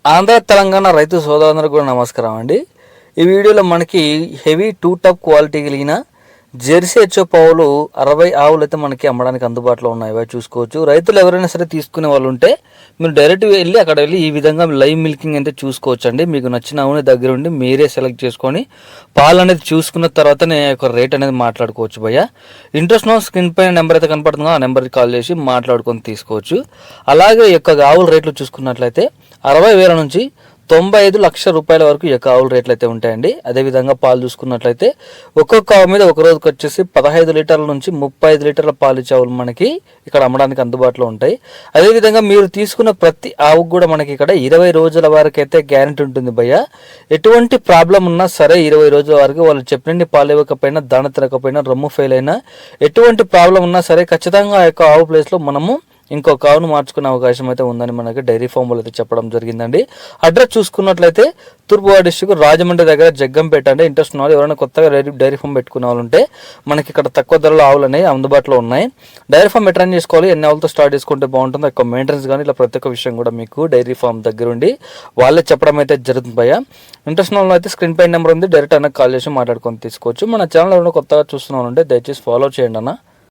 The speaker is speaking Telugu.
ఆంధ్ర తెలంగాణ రైతు సోదరులందరికీ కూడా నమస్కారం అండి. ఈ వీడియోలో మనకి హెవీ 2 టప్ క్వాలిటీ కలిగిన జెర్సీ హెచ్ఎఫ్ ఆవులు 60 ఆవులు అయితే మనకి అమ్మడానికి అందుబాటులో ఉన్నాయి. అవి చూసుకోవచ్చు. రైతులు ఎవరైనా సరే తీసుకునే వాళ్ళు ఉంటే మీరు డైరెక్ట్ వెళ్ళి అక్కడ వెళ్ళి ఈ విధంగా లైవ్ మిల్కింగ్ అయితే చూసుకోవచ్చు అండి. మీకు నచ్చిన ఆవుని దగ్గర ఉండి మీరే సెలెక్ట్ చేసుకొని పాలు అనేది చూసుకున్న తర్వాతనే ఒక రేట్ అనేది మాట్లాడుకోవచ్చు భయ్య. ఇంట్రెస్ట్ ఉన్న స్క్రీన్ పైన నెంబర్ అయితే కనపడుతుందో ఆ నెంబర్కి కాల్ చేసి మాట్లాడుకొని తీసుకోవచ్చు. అలాగే ఈ యొక్క ఆవుల రేట్లు చూసుకున్నట్లయితే 60,000 నుంచి 95 లక్షల రూపాయల వరకు ఈ యొక్క ఆవుల రేట్లు అయితే ఉంటాయండి. అదేవిధంగా పాలు చూసుకున్నట్లయితే ఒక్కొక్క ఆవు మీద ఒక రోజుకి వచ్చేసి 15 లీటర్ల నుంచి 35 లీటర్ల పాలు ఇచ్చే ఆవులు మనకి ఇక్కడ అమ్మడానికి అందుబాటులో ఉంటాయి. అదేవిధంగా మీరు తీసుకున్న ప్రతి ఆవుకు కూడా మనకి ఇక్కడ 20 రోజుల వరకు అయితే గ్యారెంటీ ఉంటుంది భయ్య. ఎటువంటి ప్రాబ్లం ఉన్నా సరే 20 రోజుల వరకు వాళ్ళు చెప్పిన పాలు ఇవ్వకపోయినా దాన తినకపోయినా రొమ్ము ఫెయిల్ అయినా ఎటువంటి ప్రాబ్లం ఉన్నా సరే ఖచ్చితంగా ఆ యొక్క ఆవు ప్లేస్లో మనము ఇంకొక ఆవును మార్చుకునే అవకాశం అయితే ఉందని మనకి డైరీ ఫామ్ వాళ్ళు అయితే చెప్పడం జరిగిందండి. అడ్రస్ చూసుకున్నట్లయితే తూర్పుగోదావరి డిస్ట్రిక్ట్ రాజమండ్రి దగ్గర జగ్గంపేట అంటే ఇంట్రెస్ట్ ఉన్న వాళ్ళు ఎవరైనా కొత్తగా డైరీ ఫామ్ పెట్టుకునే వాళ్ళు ఉంటే మనకి ఇక్కడ తక్కువ ధరలో ఆవులు అనేవి అందుబాటులో ఉన్నాయి. డైరీ ఫామ్ ఎట్లా చేసుకోవాలి, ఎన్ని ఆవులతో స్టార్ట్ చేసుకుంటే బాగుంటుందో ఎక్కువ మెయింటెనెన్స్ కానీ ఇలా ప్రతి ఒక్క విషయం కూడా మీకు డైరీ ఫామ్ దగ్గర ఉండి వాళ్ళే చెప్పడం అయితే జరుగుతుంది భయ్య. ఇంట్రెస్ట్ ఉన్న వాళ్ళు అయితే స్క్రీన్ పై నెంబర్ ఉంది, డైరెక్ట్ అయినా కాల్ చేసి మాట్లాడుకొని తీసుకోవచ్చు. మన ఛానల్ ఎవరైనా కొత్తగా చూస్తున్న వాళ్ళు ఉంటే దయచేసి ఫాలో చేయండి అన్న.